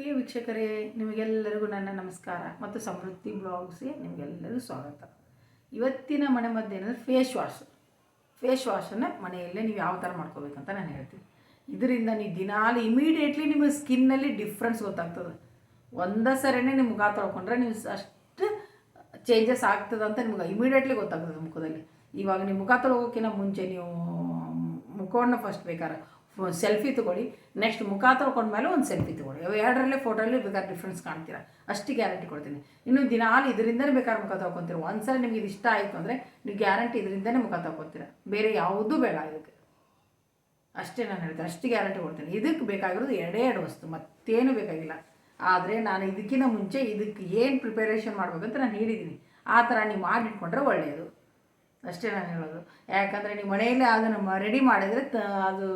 ಪ್ರಿಯ ವೀಕ್ಷಕರೇ, ನಿಮಗೆಲ್ಲರಿಗೂ ನನ್ನ ನಮಸ್ಕಾರ ಮತ್ತು ಸಮೃದ್ಧಿ ಬ್ಲಾಗ್ಸ್ಗೆ ನಿಮಗೆಲ್ಲರಿಗೂ ಸ್ವಾಗತ. ಇವತ್ತಿನ ಮನೆಮದ್ದು ಏನಂದರೆ ಫೇಸ್ ವಾಶನ್ನು ಮನೆಯಲ್ಲೇ ನೀವು ಯಾವ ಥರ ಮಾಡ್ಕೋಬೇಕಂತ ನಾನು ಹೇಳ್ತೀನಿ. ಇದರಿಂದ ನೀವು ದಿನಾಲು ಇಮಿಡಿಯೇಟ್ಲಿ ನಿಮಗೆ ಸ್ಕಿನ್ನಲ್ಲಿ ಡಿಫ್ರೆನ್ಸ್ ಗೊತ್ತಾಗ್ತದೆ. ಒಂದೇ ಸರಿನೇ ನಿಮ್ಮ ಮುಖ ತೊಳ್ಕೊಂಡ್ರೆ ನೀವು ಅಷ್ಟು ಚೇಂಜಸ್ ಆಗ್ತದೆ ಅಂತ ನಿಮ್ಗೆ ಇಮಿಡಿಯೇಟ್ಲಿ ಗೊತ್ತಾಗ್ತದೆ ಮುಖದಲ್ಲಿ. ಇವಾಗ ನೀವು ಮುಖ ತೊಳ್ಕೋಕ್ಕಿಂತ ಮುಂಚೆ ನೀವು ಮುಖವನ್ನು ಫಸ್ಟ್ ಬೇಕಾದ್ರೆ ಸೆಲ್ಫಿ ತೊಗೊಳ್ಳಿ, ನೆಕ್ಸ್ಟ್ ಮುಖ ತೊಳ್ಕೊಂಡ್ಮೇಲೆ ಒಂದು ಸೆಲ್ಫಿ ತೊಗೊಳ್ಳಿ. ಎರಡರಲ್ಲೇ ಫೋಟೋಲ್ಲಿ ಬೇಕಾದ್ರೆ ಡಿಫ್ರೆನ್ಸ್ ಕಾಣ್ತೀರಾ, ಅಷ್ಟು ಗ್ಯಾರಂಟಿ ಕೊಡ್ತೀನಿ. ಇನ್ನು ದಿನಾಲು ಇದರಿಂದಲೇ ಬೇಕಾದ್ರೆ ಮುಖ ತೊಳ್ಕೊತೀರ. ಒಂದ್ಸಲ ನಿಮಗೆ ಇದು ಇಷ್ಟ ಆಯಿತು ಅಂದರೆ ನೀವು ಗ್ಯಾರಂಟಿ ಇದರಿಂದನೇ ಮುಖ ತೊಳ್ಕೊತೀರ, ಬೇರೆ ಯಾವುದೂ ಬೇಡ ಇದಕ್ಕೆ. ಅಷ್ಟೇ ನಾನು ಹೇಳ್ತೀನಿ, ಅಷ್ಟು ಗ್ಯಾರಂಟಿ ಕೊಡ್ತೀನಿ. ಇದಕ್ಕೆ ಬೇಕಾಗಿರೋದು ಎರಡು ವಸ್ತು, ಮತ್ತೇನು ಬೇಕಾಗಿಲ್ಲ. ಆದರೆ ನಾನು ಇದಕ್ಕಿಂತ ಮುಂಚೆ ಇದಕ್ಕೆ ಏನು ಪ್ರಿಪರೇಷನ್ ಮಾಡ್ಬೇಕಂತ ನಾನು ಹೇಳಿದ್ದೀನಿ. ಆ ಥರ ನೀವು ಮಾಡಿಟ್ಕೊಂಡ್ರೆ ಒಳ್ಳೆಯದು, ಅಷ್ಟೇ ನಾನು ಹೇಳೋದು. ಯಾಕಂದರೆ ನೀವು ಮನೆಯಲ್ಲೇ ಅದನ್ನು ರೆಡಿ ಮಾಡಿದರೆ ಅದು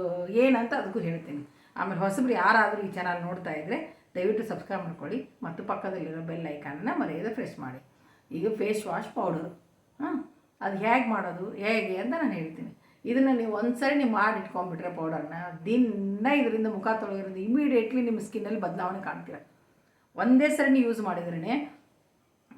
ಏನಂತ ಅದಕ್ಕೂ ಹೇಳ್ತೀನಿ. ಆಮೇಲೆ ಹೊಸಬ್ರು ಯಾರಾದರೂ ಈ ಚಾನಲ್ ನೋಡ್ತಾ ಇದ್ದರೆ ದಯವಿಟ್ಟು ಸಬ್ಸ್ಕ್ರೈಬ್ ಮಾಡ್ಕೊಳ್ಳಿ ಮತ್ತು ಪಕ್ಕದಲ್ಲಿರೋ ಬೆಲ್ ಐಕಾನನ್ನು ಮರೆಯದೆ ಪ್ರೆಸ್ ಮಾಡಿ. ಈಗ ಫೇಸ್ ವಾಶ್ ಪೌಡರು ಅದು ಹೇಗೆ ಮಾಡೋದು ಹೇಗೆ ಅಂತ ನಾನು ಹೇಳ್ತೀನಿ. ಇದನ್ನು ನೀವು ಒಂದ್ಸರಿ ನೀವು ಮಾಡಿಟ್ಕೊಂಡ್ಬಿಟ್ರೆ ಪೌಡರ್ನ ದಿನ ಇದರಿಂದ ಮುಖ ತೊಳೆಯೋದ್ರಿಂದ ಇಮಿಡಿಯೇಟ್ಲಿ ನಿಮ್ಮ ಸ್ಕಿನ್ನಲ್ಲಿ ಬದಲಾವಣೆ ಕಾಣ್ತೀರ. ಒಂದೇ ಸರಿ ನೀವು ಯೂಸ್ ಮಾಡಿದ್ರೇ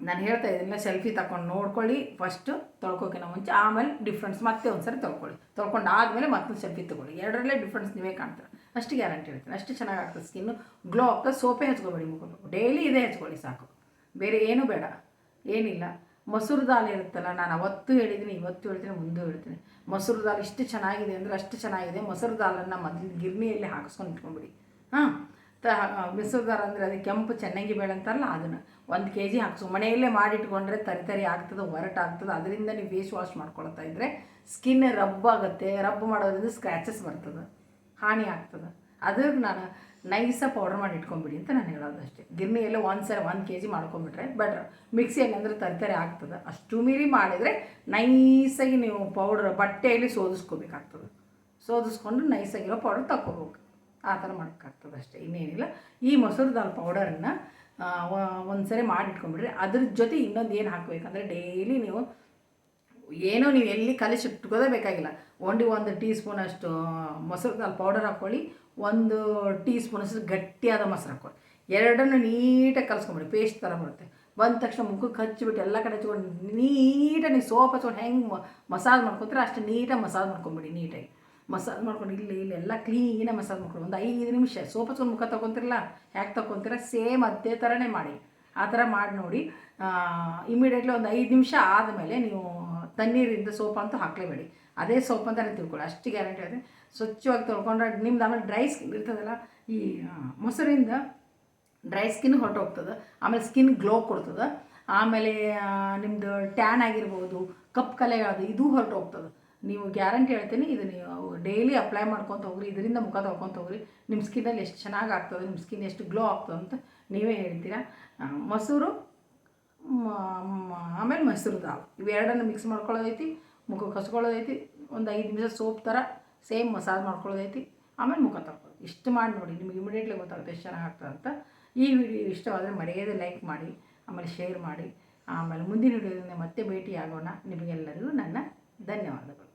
ನಾನು ಹೇಳ್ತಾ ಇದ್ದೀನಿ, ಸೆಲ್ಫಿ ತಗೊಂಡು ನೋಡ್ಕೊಳ್ಳಿ ಫಸ್ಟು ತೊಳ್ಕೊಕ್ಕಿಂತ ಮುಂಚೆ, ಆಮೇಲೆ ಡಿಫ್ರೆನ್ಸ್ ಮತ್ತೆ ಒಂದು ಸರಿ ತೊಳ್ಕೊಂಡು ಆದಮೇಲೆ ಮತ್ತೊಂದು ಸೆಲ್ಫಿ ತೊಗೊಳ್ಳಿ. ಎರಡರಲ್ಲೇ ಡಿಫ್ರೆನ್ಸ್ ನೀವೇ ಕಾಣ್ತಾರೆ, ಅಷ್ಟು ಗ್ಯಾರಂಟಿ ಹೇಳ್ತೀನಿ. ಅಷ್ಟು ಚೆನ್ನಾಗಿ ಆಗ್ತದೆ ಸ್ಕಿನ್ನು, ಗ್ಲೋ ಆಗ್ತದೆ. ಸೋಪೇ ಹಚ್ಕೊಬೇಡಿ ಮುಖಕ್ಕೆ, ಡೈಲಿ ಇದೇ ಹಚ್ಕೊಳ್ಳಿ ಸಾಕು, ಬೇರೆ ಏನೂ ಬೇಡ, ಏನಿಲ್ಲ. ಮೊಸರು ದಾಲ್ ಇರುತ್ತಲ್ಲ, ನಾನು ಅವತ್ತು ಹೇಳಿದ್ದೀನಿ, ಇವತ್ತು ಹೇಳ್ತೀನಿ, ಮುಂದೆ ಹೇಳ್ತೀನಿ. ಮೊಸರು ದಾಲ್ ಇಷ್ಟು ಚೆನ್ನಾಗಿದೆ ಅಂದರೆ ಅಷ್ಟು ಚೆನ್ನಾಗಿದೆ. ಮೊಸರು ದಾಲನ್ನು ಮೊದಲು ಗಿರ್ನಿಯಲ್ಲಿ ಹಾಕಿಸ್ಕೊಂಡು ಇಟ್ಕೊಂಡ್ಬಿಡಿ. ಮೊಸರು ದಾಲ್ ಅಂದರೆ ಅದು ಕೆಂಪು ಚೆನ್ನಾಗಿ ಬೇಳೆ ಅಂತಾರಲ್ಲ, ಅದನ್ನು 1 kg ಹಾಕಿಸು. ಮನೆಯಲ್ಲೇ ಮಾಡಿಟ್ಕೊಂಡ್ರೆ ತರಿ ಆಗ್ತದೆ, ಒರಟಾಗ್ತದೆ. ಅದರಿಂದ ನೀವು ಫೇಸ್ ವಾಶ್ ಮಾಡ್ಕೊಳ್ತಾ ಇದ್ದರೆ ಸ್ಕಿನ್ ರಬ್ ಆಗುತ್ತೆ. ರಬ್ ಮಾಡೋದ್ರಿಂದ ಸ್ಕ್ರ್ಯಾಚಸ್ ಬರ್ತದೆ, ಹಾನಿ ಆಗ್ತದೆ. ಅದಕ್ಕೆ ನಾನು ನೈಸಾಗಿ ಪೌಡರ್ ಮಾಡಿ ಇಟ್ಕೊಂಬಿಡಿ ಅಂತ ನಾನು ಹೇಳೋದು ಅಷ್ಟೇ. ಗಿರ್ನಿಯಲ್ಲೇ 1 kg ಮಾಡ್ಕೊಂಬಿಟ್ರೆ ಬೆಟ್ರ್. ಮಿಕ್ಸಿಯಲ್ಲಿ ಅಂದರೆ ತರಿ ಆಗ್ತದೆ. ಅಷ್ಟು ಮೀರಿ ಮಾಡಿದರೆ ನೈಸಾಗಿ ನೀವು ಪೌಡ್ರ್ ಬಟ್ಟೆಯಲ್ಲಿ ಸೋದಿಸ್ಕೋಬೇಕಾಗ್ತದೆ. ಸೋದಿಸ್ಕೊಂಡು ನೈಸಾಗಿರೋ ಪೌಡರ್ ತಗೋಬೇಕು. ಆ ಥರ ಮಾಡೋಕ್ಕಾಗ್ತದೆ ಅಷ್ಟೇ, ಇನ್ನೇನಿಲ್ಲ. ಈ ಮೊಸರು ದಾಲ್ ಪೌಡರನ್ನು ಒಂದ್ಸರಿ ಮಾಡಿಟ್ಕೊಂಡ್ಬಿಡ್ರಿ. ಅದ್ರ ಜೊತೆ ಇನ್ನೊಂದು ಏನು ಹಾಕಬೇಕಂದ್ರೆ, ಡೈಲಿ ನೀವು ನೀವು ಎಲ್ಲಿ ಕಲಿಸಿಟ್ಕೋದೇ ಬೇಕಾಗಿಲ್ಲ. 1 ಟೀ ಸ್ಪೂನಷ್ಟು ಮೊಸರು ದಾಲ್ ಪೌಡರ್ ಹಾಕ್ಕೊಳ್ಳಿ, 1 ಟೀ ಸ್ಪೂನಷ್ಟು ಗಟ್ಟಿಯಾದ ಮೊಸರು ಹಾಕ್ಕೊಳ್ಳಿ. ಎರಡನ್ನು ನೀಟಾಗಿ ಕಲಿಸ್ಕೊಂಬಿಡಿ, ಪೇಸ್ಟ್ ಥರ ಬರುತ್ತೆ. ಬಂದ ತಕ್ಷಣ ಮುಖಕ್ಕೆ ಹಚ್ಚಿಬಿಟ್ಟು ಎಲ್ಲ ಕಡೆ ಹಚ್ಕೊಂಡು ನೀಟಾಗಿ ನೀವು ಸೋಪ್ ಹಚ್ಕೊಂಡು ಹೆಂಗೆ ಮಸಾಜ್ ಮಾಡ್ಕೊತೀರ ಅಷ್ಟು ನೀಟಾಗಿ ಮಸಾಜ್ ಮಾಡ್ಕೊಂಬಿಡಿ. ನೀಟಾಗಿ ಮಸಾಜ್ ಮಾಡ್ಕೊಂಡು ಇಲ್ಲೆಲ್ಲ ಕ್ಲೀನಾಗಿ ಮಸಾಜ್ ಮಾಡ್ಕೊಂಡು 1 5 ನಿಮಿಷ ಸೋಪ್ ಹಚ್ಕೊಂಡು ಮುಖ ತೊಗೊತಿರಲ್ಲ, ಹೇಗೆ ತೊಗೊತೀರ ಸೇಮ್ ಅದೇ ಥರನೇ ಮಾಡಿ. ಆ ಥರ ಮಾಡಿ ನೋಡಿ. ಇಮಿಡಿಯೇಟ್ಲಿ 5 ನಿಮಿಷ ಆದಮೇಲೆ ನೀವು ತಣ್ಣೀರಿಂದ ಸೋಪ್ ಅಂತೂ ಹಾಕಲೇಬೇಡಿ, ಅದೇ ಸೋಪ್ ಅಂತಲೇ ತಿಳ್ಕೊಳ್ಳಿ, ಅಷ್ಟು ಗ್ಯಾರಂಟಿ ಇದೆ. ಸ್ವಚ್ಛವಾಗಿ ತೊಳ್ಕೊಂಡ್ರೆ ನಿಮ್ದು ಆಮೇಲೆ ಡ್ರೈ ಸ್ಕಿನ್ ಇರ್ತದಲ್ಲ, ಈ ಮೊಸರಿಂದ ಡ್ರೈ ಸ್ಕಿನ್ ಹೊರಟೋಗ್ತದೆ. ಆಮೇಲೆ ಸ್ಕಿನ್ ಗ್ಲೋ ಕೊಡ್ತದೆ. ಆಮೇಲೆ ನಿಮ್ಮದು ಟ್ಯಾನ್ ಆಗಿರ್ಬೋದು, ಕಪ್ಪು ಕಲೆ ಅದು ಇದು ಹೊರಟೋಗ್ತದೆ. ನೀವು ಗ್ಯಾರಂಟಿ ಹೇಳ್ತೀನಿ, ಇದು ನೀವು ಡೈಲಿ ಅಪ್ಲೈ ಮಾಡ್ಕೊತ ಹೋಗ್ರಿ. ಇದರಿಂದ ಮುಖ ತೊಳ್ಕೊತ ಹೋಗ್ರಿ. ನಿಮ್ಮ ಸ್ಕಿನ್ನಲ್ಲಿ ಎಷ್ಟು ಚೆನ್ನಾಗಿ ಆಗ್ತದೆ, ನಿಮ್ಮ ಸ್ಕಿನ್ ಎಷ್ಟು ಗ್ಲೋ ಆಗ್ತದೆ ಅಂತ ನೀವೇ ಹೇಳ್ತೀರಾ. ಮೊಸರು ಆಮೇಲೆ ಮೊಸರು ದಾಲ್ ಇವೆರಡನ್ನು ಮಿಕ್ಸ್ ಮಾಡ್ಕೊಳ್ಳೋದೈತಿ, ಮುಖಕ್ಕೆ ಹಚ್ಕೊಳ್ಳೋದೈತಿ. 5 ನಿಮಿಷ ಸೋಪ್ ಥರ ಸೇಮ್ ಮಸಾಜ್ ಮಾಡ್ಕೊಳ್ಳೋದೈತಿ, ಆಮೇಲೆ ಮುಖ ತೊಳ್ಕೊಳ್ಳೋದು. ಇಷ್ಟು ಮಾಡಿ ನೋಡಿ, ನಿಮಗೆ ಇಮಿಡಿಯೇಟ್ಲಿ ಗೊತ್ತಾಗುತ್ತೆ ಎಷ್ಟು ಚೆನ್ನಾಗಿ ಆಗ್ತದೆ ಅಂತ. ಈ ವಿಡಿಯೋ ಇಷ್ಟವಾದರೆ ಮರೆಯದೆ ಲೈಕ್ ಮಾಡಿ, ಆಮೇಲೆ ಶೇರ್ ಮಾಡಿ. ಆಮೇಲೆ ಮುಂದಿನ ವಿಡಿಯೋದಿಂದ ಮತ್ತೆ ಭೇಟಿ ಆಗೋಣ. ನಿಮಗೆಲ್ಲರಿಗೂ ನನ್ನ ಧನ್ಯವಾದಗಳು.